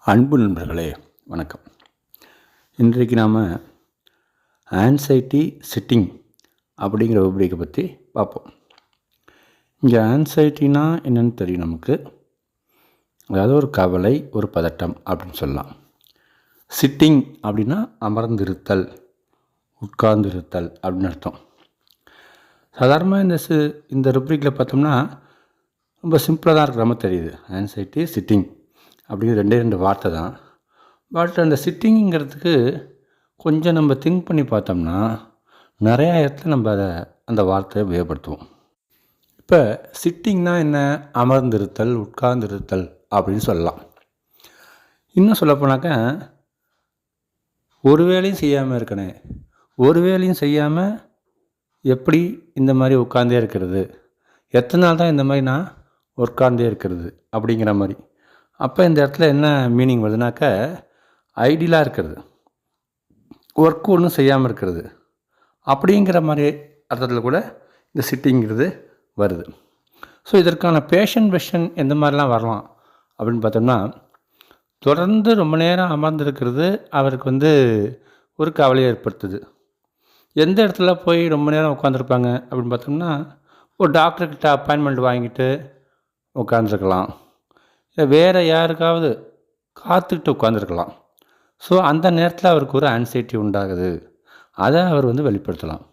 அன்பு நண்பர்களே, வணக்கம். இன்றைக்கு நாம் ஆன்சைட்டி சிட்டிங் அப்படிங்கிற ரூப்ரிக்கை பற்றி பார்ப்போம். இங்கே ஆன்சைட்டினா என்னென்னு தெரியும் நமக்கு. அதாவது ஒரு கவலை, ஒரு பதட்டம் அப்படின்னு சொல்லலாம். சிட்டிங் அப்படின்னா அமர்ந்திருத்தல், உட்கார்ந்திருத்தல் அப்படின்னு அர்த்தம். சாதாரணமாக இந்த ரூப்ரிக்கில் பார்த்தோம்னா ரொம்ப சிம்பிளாக தான் இருக்கிற மாதிரி தெரியுது. ஆன்சைட்டி, சிட்டிங் அப்படிங்கிற ரெண்டு வார்த்தை தான். பட் அந்த சிட்டிங்கிறதுக்கு கொஞ்சம் நம்ம திங்க் பண்ணி பார்த்தோம்னா நிறையா இடத்துல நம்ம அந்த வார்த்தையை உபயோகப்படுத்துவோம். இப்போ சிட்டிங்னா என்ன? அமர்ந்திருத்தல், உட்கார்ந்திருத்தல் அப்படின்னு சொல்லலாம். இன்னும் சொல்லப்போனாக்கா ஒரு வேலையும் செய்யாமல் இருக்கணும், ஒரு வேலையும் செய்யாமல் எப்படி இந்த மாதிரி உட்கார்ந்தே இருக்கிறது, எத்தனை நாள் தான் இந்த மாதிரி நான் உட்கார்ந்தே இருக்கிறது அப்படிங்கிற மாதிரி. அப்போ இந்த இடத்துல என்ன மீனிங் வருதுனாக்கா, ஐடியலாக இருக்கிறது, ஒர்க்கு ஒன்றும் செய்யாமல் இருக்கிறது அப்படிங்கிற மாதிரி அர்த்தத்தில் கூட இந்த சிட்டிங்கிறது வருது. ஸோ இதற்கான பேஷண்ட் வெர்ஷன் எந்த மாதிரிலாம் வரலாம் அப்படின்னு பார்த்தோம்னா, தொடர்ந்து ரொம்ப நேரம் அமர்ந்திருக்கிறது அவருக்கு ஒரு கவலையை ஏற்படுத்துது. எந்த இடத்துல போய் ரொம்ப நேரம் உட்காந்துருப்பாங்க அப்படின்னு பார்த்தோம்னா, ஒரு டாக்டர்கிட்ட அப்பாயின்மெண்ட் வாங்கிட்டு உட்காந்துருக்கலாம், இல்லை வேறு யாருக்காவது காத்துக்கிட்டு உட்காந்துருக்கலாம். ஸோ அந்த நேரத்தில் அவருக்கு ஒரு ஆன்சைட்டி உண்டாகுது, அதை அவர் வெளிப்படுத்தலாம்.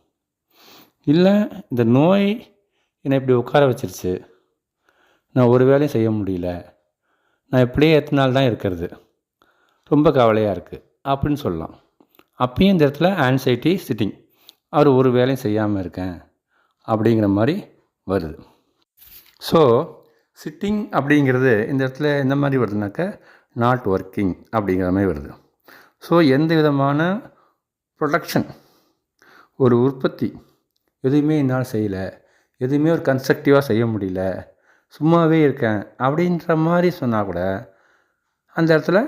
இல்லை இந்த நோய் என்னை இப்படி உட்கார வச்சிருச்சு, நான் ஒரு வேலையும் செய்ய முடியல, நான் இப்படியே எத்தனை நாள் தான் இருக்கிறது, ரொம்ப கவலையாக இருக்குது அப்படின்னு சொல்லலாம். அப்பயும் இந்த இடத்துல ஆன்சைட்டி சிட்டிங், அவர் ஒரு வேலையும் செய்யாமல் இருக்கேன் அப்படிங்கிற மாதிரி வருது. ஸோ சிட்டிங் அப்படிங்கிறது இந்த இடத்துல எந்த மாதிரி வருதுனாக்கா, நாட் ஒர்க்கிங் அப்படிங்கிற மாதிரி வருது. ஸோ எந்த விதமான ப்ரொடக்ஷன், ஒரு உற்பத்தி எதுவுமே என்னால் செய்யலை, எதுவுமே ஒரு கன்ஸ்ட்ரக்டிவாக செய்ய முடியல, சும்மாவே இருக்கேன் அப்படின்ற மாதிரி சொன்னால் கூட அந்த இடத்துல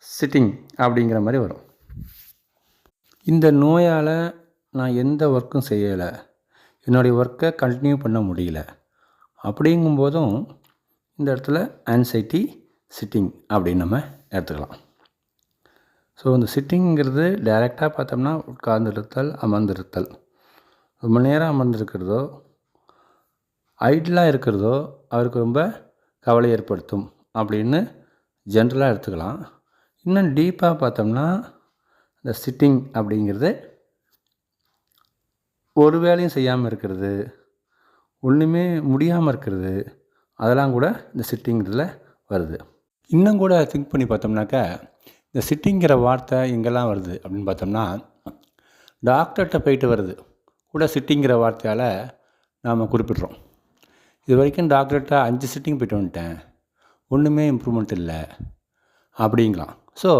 சிட்டிங் அப்படிங்கிற மாதிரி வரும். இந்த நோயால் நான் எந்த ஒர்க்கும் செய்யலை, என்னுடைய ஒர்க்கை கண்டினியூ பண்ண முடியல அப்படிங்கும்போதும் இந்த இடத்துல ஆன்சைட்டி சிட்டிங் அப்படின்னு நம்ம எடுத்துக்கலாம். ஸோ இந்த சிட்டிங்கிறது டைரெக்டாக பார்த்தோம்னா உட்கார்ந்திருத்தல், அமர்ந்திருத்தல், ரொம்ப நேரம் அமர்ந்திருக்கிறதோ ஐட்லாக இருக்கிறதோ அவருக்கு ரொம்ப கவலை ஏற்படுத்தும் அப்படின்னு ஜென்ரலாக எடுத்துக்கலாம். இன்னும் டீப்பாக பார்த்தோம்னா இந்த சிட்டிங் அப்படிங்கிறது ஒரு வேலையும் செய்யாமல் இருக்கிறது, ஒன்றுமே முடியாமல் இருக்கிறது, அதெல்லாம் கூட இந்த சிட்டிங்கிறதுல வருது. இன்னும் கூட திங்க் பண்ணி பார்த்தோம்னாக்கா, இந்த சிட்டிங்கிற வார்த்தை எங்கெல்லாம் வருது அப்படின்னு பார்த்தோம்னா, டாக்டர்கிட்ட போயிட்டு வருது கூட சிட்டிங்கிற வார்த்தையால் நாம் குறிப்பிட்றோம். இது வரைக்கும் டாக்டர்கிட்ட 5 சிட்டிங் போய்ட்டு வந்துட்டேன், ஒன்றுமே இம்ப்ரூவ்மெண்ட் இல்லை அப்படிங்கலாம். ஸோ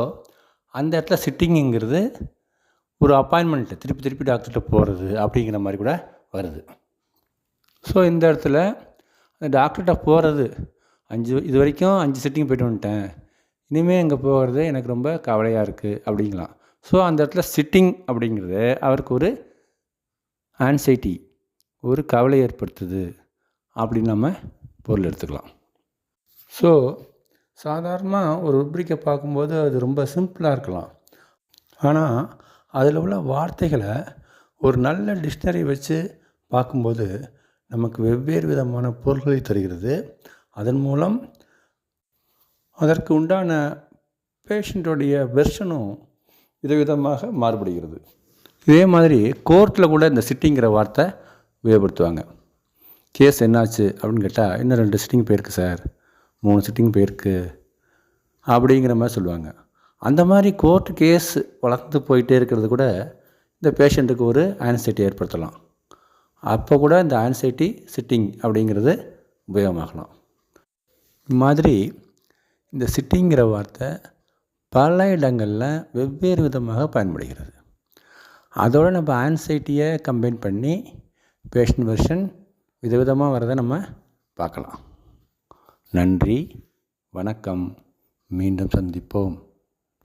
அந்த இடத்துல சிட்டிங்கிறது ஒரு அப்பாயின்மெண்ட்டு, திருப்பி டாக்டர்கிட்ட போகிறது அப்படிங்கிற மாதிரி கூட வருது. ஸோ இந்த இடத்துல அந்த டாக்டர்கிட்ட போகிறது, இது வரைக்கும் 5 சிட்டிங் போய்ட்டு வந்துட்டேன், இனிமேல் எங்கே போகிறது எனக்கு ரொம்ப கவலையாக இருக்குது அப்படிங்கலாம். ஸோ அந்த இடத்துல சிட்டிங் அப்படிங்கிறது அவருக்கு ஒரு ஆன்சைட்டி, ஒரு கவலை ஏற்படுத்துது அப்படின்னு நம்ம பொருள் எடுத்துக்கலாம். ஸோ சாதாரணமாக ஒரு ரூப்ரிக்கை பார்க்கும்போது அது ரொம்ப சிம்பிளாக இருக்கலாம். ஆனால் அதில் உள்ள வார்த்தைகளை ஒரு நல்ல டிக்ஷனரி வச்சு பார்க்கும்போது நமக்கு வெவ்வேறு விதமான பொருள்களை தருகிறது. அதன் மூலம் அதற்கு உண்டான பேஷண்ட்டுடைய வெர்ஷனும் விதவிதமாக மாறுபடுகிறது. இதே மாதிரி கோர்ட்டில் கூட இந்த சிட்டிங்கிற வார்த்தை உபயோகப்படுத்துவாங்க. கேஸ் என்னாச்சு அப்படின்னு கேட்டால், இன்னும் 2 சிட்டிங் போயிருக்கு சார், 3 சிட்டிங் போயிருக்கு அப்படிங்கிற மாதிரி சொல்லுவாங்க. அந்த மாதிரி கோர்ட்டு கேஸ் வளர்ந்து போயிட்டே இருக்கிறது கூட இந்த பேஷண்ட்டுக்கு ஒரு ஆன்சைட்டி ஏற்படுத்தலாம். அப்போ கூட இந்த ஆன்சைட்டி சிட்டிங் அப்படிங்கிறது உபயோகமாகலாம். மாதிரி இந்த சிட்டிங்கிற வார்த்தை பல இடங்களில் வெவ்வேறு விதமாக பயன்படுகிறது. அதோடு நம்ம ஆன்சைட்டியை கம்பைன் பண்ணி பேஷண்ட் வெர்ஷன் விதவிதமாக வரதை நம்ம பார்க்கலாம். நன்றி, வணக்கம், மீண்டும் சந்திப்போம்.